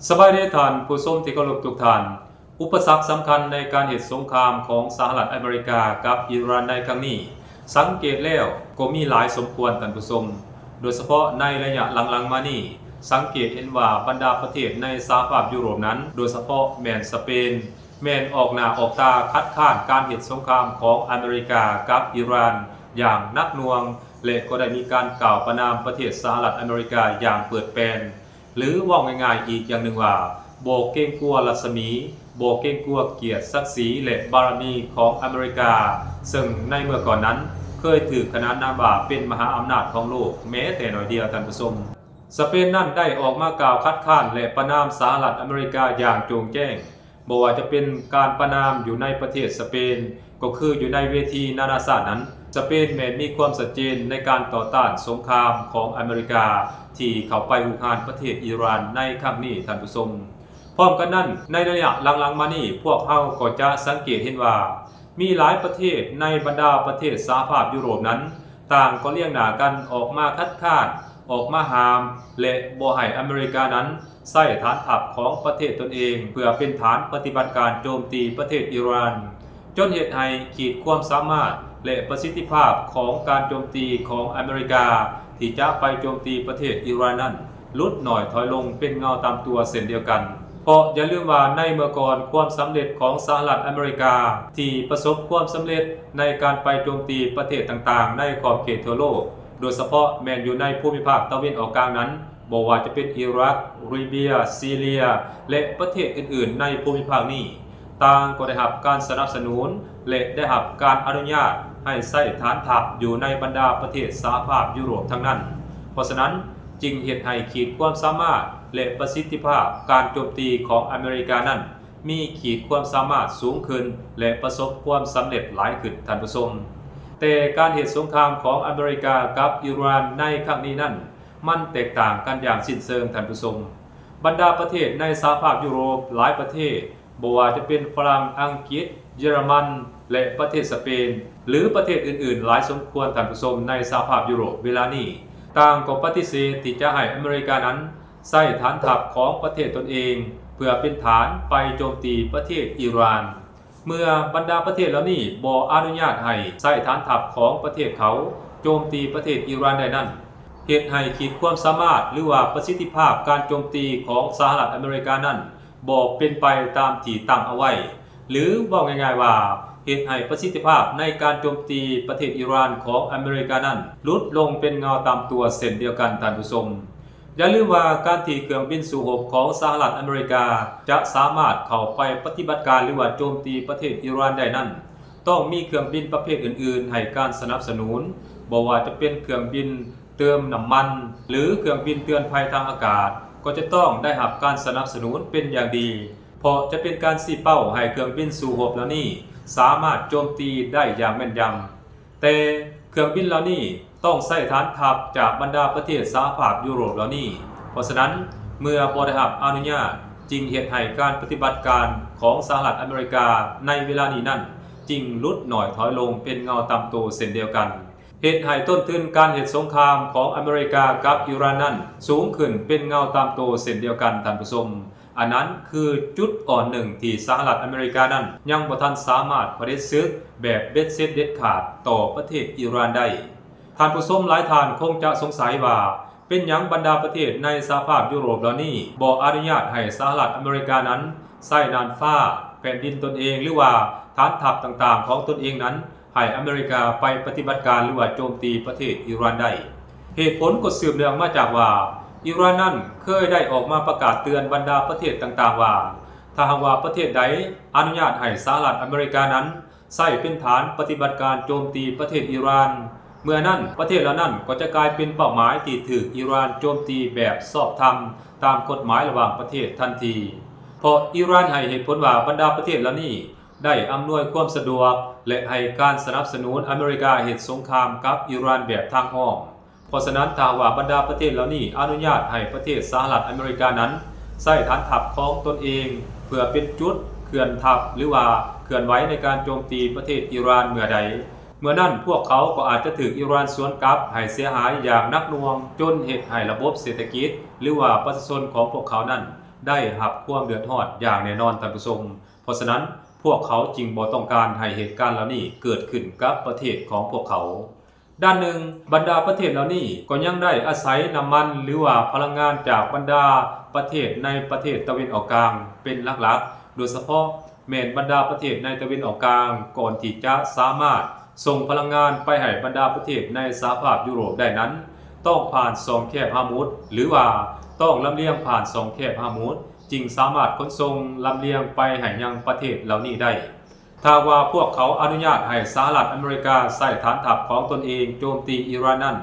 สบายดีท่านผู้ชมที่เคารพทุกท่านอุปสรรคสำคัญในการเหตุสงครามของสหรัฐอเมริกากับอิหร่านในครั้งนี้สังเกตแล้วก็มีหลายสมควรท่านผู้ชมโดยเฉพาะในระยะหลังๆมานี้สังเกตเห็นว่าบรรดาประเทศในสหภาพยุโรปนั้นโดยเฉพาะแมนสเปนแมนออกหน้าออกตาคัดค้านการเหตุสงครามของอเมริกากับอิหร่านอย่างหนักหน่วงและก็ได้มีการกล่าวประณามประเทศสหรัฐอเมริกาอย่างเปิดแปลนหรือว่าง่ายๆอีกอย่างหนึ่งว่าโบเก้งกลัวรัศมีโบเก้งกลัวเกียรติศักดิ์ศรีและบารมีของอเมริกาซึ่งในเมื่อก่อนนั้นเคยถือขนานนามว่าเป็นมหาอำนาจของโลกแม้แต่น้อยเดียวท่านผู้ชมสเปนนั่นได้ออกมากล่าวคัดค้านและประณามสหรัฐอเมริกาอย่างโจ่งแจ้งบ่ว่าจะเป็นการประณามอยู่ในประเทศสเปนก็คืออยู่ในเวทีนานาชาตินั้นสเปนแม้มีความชัดเจนในการต่อต้านสงครามของอเมริกาที่เข้าไปหุกหานประเทศอิหร่านในครั้งนี้ท่านผู้ชมพร้อมกันนั้นในระยะหลังๆมานี้พวกเฮาก็จะสังเกตเห็นว่ามีหลายประเทศในบรรดาประเทศสหภาพยุโรปนั้นต่างก็เลี่ยงหน้ากันออกมาคัดค้านออกมาห้ามและบ่ให้อเมริกานั้นใช้ฐานทัพของประเทศตนเองเพื่อเป็นฐานปฏิบัติการโจมตีประเทศอิหร่านจนเหตุให้ขีดความสามารถและประสิทธิภาพของการโจมตีของอเมริกาที่จะไปโจมตีประเทศอิหร่านนั้นลดหน่อยถอยลงเป็นเงาตามตัวเช่นเดียวกันเพราะอย่าลืมว่าในเมื่อก่อนความสำเร็จของสหรัฐอเมริกาที่ประสบความสำเร็จในการไปโจมตีประเทศต่างๆในขอบเขตทั่วโลกโดยเฉพาะแม้อยู่ในภูมิภาคตะวันออกกลางนั้นบ่ว่าจะเป็นอิรักลิเบียซีเรียและประเทศอื่นๆในภูมิภาคนี้ต่างก็ได้รับการสนับสนุนและได้รับการอนุญาตให้ใช้ฐานทัพอยู่ในบรรดาประเทศสหภาพยุโรปทั้งนั้นเพราะฉะนั้นจึงเฮ็ดให้ขีดความสามารถและประสิทธิภาพการโจมตีของอเมริกานั้นมีขีดความสามารถสูงขึ้นและประสบความสำเร็จหลายขึ้นท่านผู้ชมแต่การเหตุสงครามของอเมริกากับอิหร่านในครั้งนี้นั้นมันแตกต่างกันอย่างสิ้นเชิงท่านผู้ชมบรรดาประเทศในสหภาพยุโรปหลายประเทศบ่ว่าจะเป็นฝรั่งอังกฤษเยอรมันและประเทศสเปนหรือประเทศอื่นๆหลายสมควรท่านผู้ชมในสหภาพยุโรปเวลานี้ต่างก็ปฏิเสธที่จะให้อเมริกานั้นใช้ฐานทัพของประเทศตนเองเพื่อเป็นฐานไปโจมตีประเทศอิหร่านเมื่อบรรดาประเทศเหล่านี้บ่อนุญาตให้ใช้ฐานทัพของประเทศเขาโจมตีประเทศอิหร่านได้นั้นเหตุให้ขีดความสามารถหรือว่าประสิทธิภาพการโจมตีของสหรัฐอเมริกานั้นบ่เป็นไปตามที่ตั้งเอาไว้หรือว่าง่ายๆว่าเหตุให้ประสิทธิภาพในการโจมตีประเทศอิหร่านของอเมริกานั้นลดลงเป็นเงาตามตัวเช่นเดียวกันท่านผู้ชมอย่าลืมว่าการที่เครื่องบินสู้รบของสหรัฐอเมริกาจะสามารถเข้าไปปฏิบัติการหรือว่าโจมตีประเทศอิหร่านได้นั้นต้องมีเครื่องบินประเภทอื่นๆให้การสนับสนุนบ่ว่าจะเป็นเครื่องบินเติมน้ำมันหรือเครื่องบินเตือนภัยทางอากาศก็จะต้องได้รับการสนับสนุนเป็นอย่างดีเพราะจะเป็นการชี้เป้าให้เครื่องบินสู้รบเหล่านี้สามารถโจมตีได้อย่างแม่นยำแต่เครื่องบินเหล่านี้ต้องใช้ฐานทัพจากบรรดาประเทศสหภาพยุโรปเหล่านี้เพราะฉะนั้นเมื่อบ่ได้รับอนุญาตจึงเหตุให้การปฏิบัติการของสหรัฐอเมริกาในเวลานี้นั้นจึงลดหน่อยถอยลงเป็นเงาตามตัวเช่นเดียวกันเหตุให้ต้นทุนการเหตุสงครามของอเมริกากับอิหร่านนั้นสูงขึ้นเป็นเงาตามตัวเช่นเดียวกันท่านผู้ชมอันนั้นคือจุดอ่อนหนึ่งที่สหรัฐอเมริกานั้นยังบ่ทันสามารถผลิตซื้อแบบเบ็ดเสร็จเด็ดขาดต่อประเทศอิหร่านได้ท่านผู้ชมหลายท่านคงจะสงสัยว่าเป็นหยังบรรดาประเทศในสหภาพยุโรปเหล่านี้บ่อนุญาตให้สหรัฐอเมริกานั้นใช้น่านฟ้าแผ่นดินตนเองหรือว่าฐานทัพต่างๆของตนเองนั้นให้อเมริกาไปปฏิบัติการหรือว่าโจมตีประเทศอิหร่านได้เหตุผลก็สืบเนื่องมาจากว่าอิหร่านนั้นเคยได้ออกมาประกาศเตือนบรรดาประเทศต่างๆว่าถ้าหากว่าประเทศใดอนุญาตให้สหรัฐอเมริกานั้นใช้เป็นฐานปฏิบัติการโจมตีประเทศอิหร่านเมื่อนั้นประเทศเหล่านั้นก็จะกลายเป็นเป้าหมายที่ถูกอิหร่านโจมตีแบบชอบธรรมตามกฎหมายระหว่างประเทศทันทีเพราะอิหร่านให้เหตุผลว่าบรรดาประเทศเหล่านี้ได้อำนวยความสะดวกและให้การสนับสนุนอเมริกาเหตุสงครามกับอิหร่านแบบทางอ้อมเพราะฉะนั้นถ้าว่าบรรดาประเทศเหล่านี้อนุญาตให้ประเทศสหรัฐอเมริกานั้นใช้ฐานทัพของตนเองเพื่อเป็นจุดเคลื่อนทัพหรือว่าเคลื่อนไหวในการโจมตีประเทศอิหร่านเมื่อใดเมื่อนั้นพวกเขาก็อาจจะถูกอิหร่านสวนกลับให้เสียหายอย่างหนักหน่วงจนเหตุให้ระบบเศรษฐกิจหรือว่าประชาชนของพวกเขานั้น ได้รับความเดือดร้อนอย่างแน่นอนท่านผู้ชมเพราะฉะนั้นพวกเขาจึงบ่ต้องการให้เหตุการณ์เหล่านี้เกิดขึ้นกับประเทศของพวกเขาด้านหนึ่งบรรดาประเทศเหล่านี้ก็ยังได้อาศัยน้ำมันหรือว่าพลังงานจากบรรดาประเทศในประเทศตะวันออกกลางเป็นหลักๆโดยเฉพาะแม้นบรรดาประเทศในตะวันออกกลางก่อนที่จะสามารถส่งพลังงานไปให้บรรดาประเทศในสหภาพยุโรปได้นั้นต้องผ่าน2แคบฮาร์มูดหรือว่าต้องลำเลียงผ่าน2แคบฮาร์มูดจึงสามารถขนส่งลำเลียงไปให้ยังประเทศเหล่านี้ได้ถ้าว่าพวกเขาอนุญาตให้สหรัฐอเมริกาใส่ฐานทัพของตนเองโจมตีอิหร่านนั้น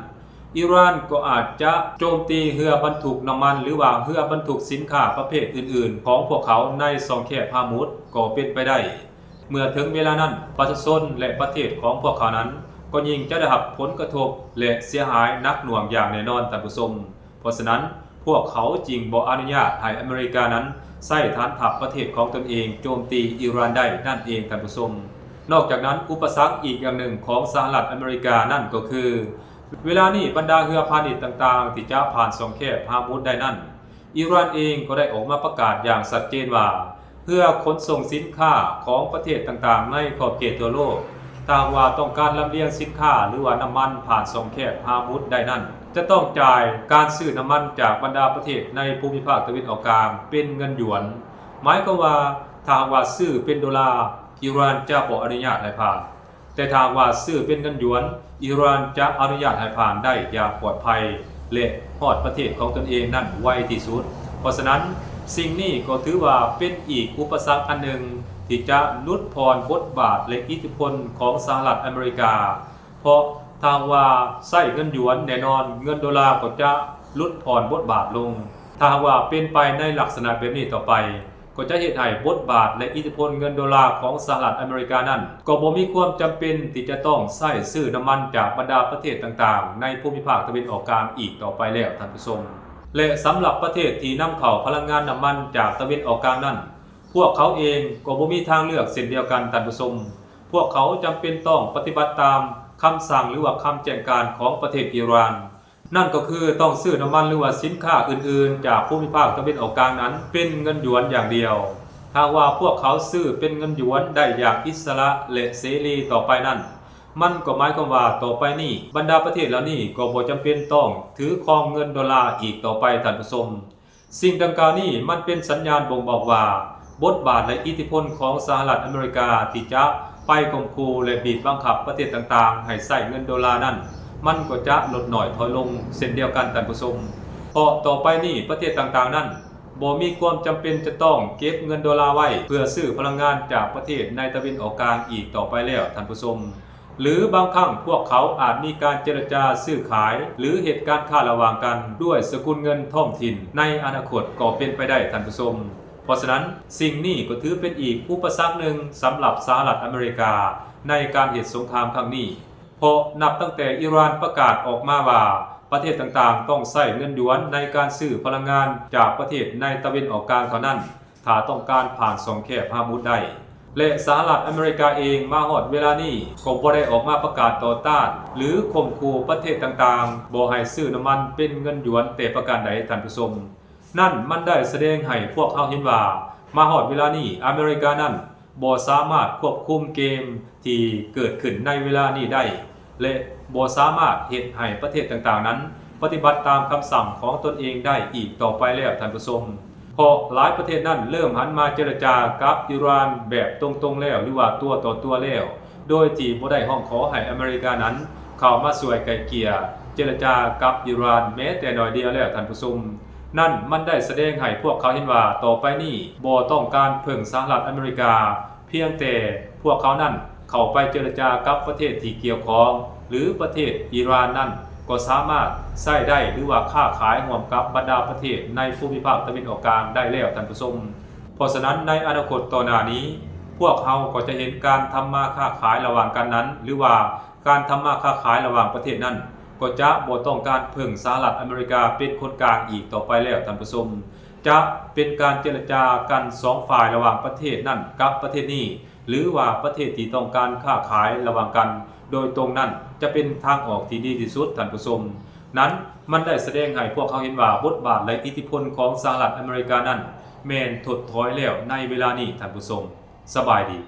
อิหร่านก็อาจจะโจมตีเรือบรรทุกน้ำมันหรือว่าเรือบรรทุกสินค้าประเภทอื่นๆของพวกเขาใน2แคบฮาร์มูดก็เป็นไปได้เมื่อถึงเวลานั้นประชาชนและประเทศของพวกเขานั้นก็ยิ่งจะได้รับผลกระทบและเสียหายหนักหน่วงอย่างแน่นอนท่านผู้ชมเพราะฉะนั้นพวกเขาจึงบ่อนุญาตให้อเมริกานั้นใส่ฐานทัพประเทศของตนเองโจมตีอิหร่านได้นั่นเองท่านผู้ชมนอกจากนั้นอุปสรรคอีกอย่างหนึ่งของสหรัฐอเมริกานั่นก็คือเวลานี้บรรดาเรือพาณิชย์ต่างๆที่จะผ่าน2แคบฮาร์มูดได้นั่นอิหร่านเองก็ได้ออกมาประกาศอย่างชัดเจนว่าเพื่อขนส่งสินค้าของประเทศต่างๆในขอบเขตทั่วโลกถ้าว่าต้องการลำเลียงสินค้าหรือว่าน้ำมันผ่าน2แคบฮาร์มูดได้นั่นจะต้องจ่ายการซื้อน้ำมันจากบรรดาประเทศในภูมิภาคตะวันออกกลางเป็นเงินหยวนหมายความว่าถ้าว่าซื้อเป็นดอลลาร์อิหร่านจะบ่อนุญาตให้ผ่านแต่ถ้าว่าซื้อเป็นเงินหยวนอิหร่านจะอนุญาตให้ผ่านได้อย่างปลอดภัยและฮอดประเทศของตนเองนั่นไวที่สุดเพราะฉะนั้นสิ่งนี้ก็ถือว่าเป็นอีกอุปสรรคอันหนึ่งที่จะลดพรบทบาทและอิทธิพลของสหรัฐอเมริกาเพราะถ้าว่าใช้เงินหยวนแน่นอนเงินดอลลาร์ก็จะลดพรบทบาทลงถ้าว่าเป็นไปในลักษณะแบบนี้ต่อไปก็จะเฮ็ดให้บทบาทและอิทธิพลเงินดอลลาร์ของสหรัฐอเมริกานั้นก็บ่มีความจำเป็นที่จะต้องใช้ซื้อน้ำมันจากบรรดาประเทศต่างๆในภูมิภาคตะวันออกกลางอีกต่อไปแล้วท่านผู้ชมและสำหรับประเทศที่นำเข้าพลังงานน้ำมันจากตะวันออกกลางนั้นพวกเขาเองก็บ่มีทางเลือกเช่นเดียวกันท่านผู้ชมพวกเขาจำเป็นต้องปฏิบัติตามคำสั่งหรือว่าคำแจ้งการของประเทศอิหร่านนั่นก็คือต้องซื้อน้ำมันหรือว่าสินค้าอื่นๆจากภูมิภาคตะวันออกกลางนั้นเป็นเงินหยวนอย่างเดียวถ้าว่าพวกเขาซื้อเป็นเงินหยวนได้อย่างอิสระและเสรีต่อไปนั้นมันก็หมายความว่าต่อไปนี้บรรดาประเทศเหล่านี้ก็บ่จำเป็นต้องถือครองเงินดอลลาร์อีกต่อไปท่านผู้ชมสิ่งดังกล่าวนี้มันเป็นสัญญาณบ่งบอกว่าบทบาทและอิทธิพลของสหรัฐอเมริกาที่จะไปข่มขู่และบีบบังคับประเทศต่างๆให้ใช้เงินดอลลาร์นั้นมันก็จะลดหน่อยถอยลงเช่นเดียวกันท่านผู้ชมเพราะต่อไปนี้ประเทศต่างๆนั้นบ่มีความจำเป็นจะต้องเก็บเงินดอลลาร์ไว้เพื่อซื้อพลังงานจากประเทศในตะวันออกกลางอีกต่อไปแล้วท่านผู้ชมหรือบางครั้งพวกเขาอาจมีการเจรจาซื้อขายหรือเหตุการณ์ค้าระหว่างกันด้วยสกุลเงินท้องถิ่นในอนาคตก็เป็นไปได้ท่านผู้ชมเพราะฉะนั้นสิ่งนี้ก็ถือเป็นอีกอุปสรรคหนึ่งสำหรับสหรัฐอเมริกาในการเหตุสงครามครั้งนี้เพราะนับตั้งแต่อิหร่านประกาศออกมาว่าประเทศต่างๆต้องใช้เงินหยวนในการซื้อพลังงานจากประเทศในตะวันออกกลางเท่านั้นถ้าต้องการผ่าน2แคบฮาร์มูดได้และสหรัฐอเมริกาเองมาฮอดเวลานี้ก็บ่ได้ออกมาประกาศต่อต้านหรือข่มขู่ประเทศต่างๆบ่ให้ซื้อน้ำมันเป็นเงินหยวนแต่ประการใดท่านผู้ชมนั่นมันได้แสดงให้พวกเขาเห็นว่ามาฮอดเวลานี้อเมริกานั้นบ่สามารถควบคุมเกมที่เกิดขึ้นในเวลานี้ได้และบ่สามารถเฮ็ดให้ประเทศต่างๆนั้นปฏิบัติตามคำสั่งของตนเองได้อีกต่อไปแล้วท่านผู้ชมเพราะหลายประเทศนั้นเริ่มหันมาเจรจากับอิหร่านแบบตรงๆแล้วหรือว่าตัวต่อตัวแล้วโดยที่บ่ได้ร้องขอให้อเมริกานั้นเข้ามาช่วยไกล่เกลี่ยเจรจากับอิหร่านแม้แต่น้อยเดียวแล้วท่านผู้ชมนั่นมันได้แสดงให้พวกเขาเห็นว่าต่อไปนี้บ่ต้องการพึ่งสหรัฐอเมริกาเพียงแต่พวกเขานั้นเข้าไปเจรจากับประเทศที่เกี่ยวข้องหรือประเทศอิหร่านนั้นก็สามารถใช้ได้หรือว่าค้าขายร่วมกับบรรดาประเทศในภูมิภาคตะวันออกกลางได้แล้วท่านผู้ชมเพราะฉะนั้นในอนาคตต่อหน้านี้พวกเขาก็จะเห็นการทำมาค้าขายระหว่างกันนั้นหรือว่าการทำมาค้าขายระหว่างประเทศนั้นก็จะบ่ต้องการพึ่งสหรัฐอเมริกาเป็นคนกลางอีกต่อไปแล้วท่านผู้ชมจะเป็นการเจรจากัน2ฝ่ายระหว่างประเทศนั้นกับประเทศนี้หรือว่าประเทศที่ต้องการค้าขายระหว่างกันโดยตรงนั้นจะเป็นทางออกที่ดีที่สุดท่านผู้ชมนั้นมันได้แสดงให้พวกเขาเห็นว่าบทบาทและอิทธิพลของสหรัฐอเมริกานั้น แม่นถดถอยแล้วในเวลานี้ท่านผู้ชมสบายดี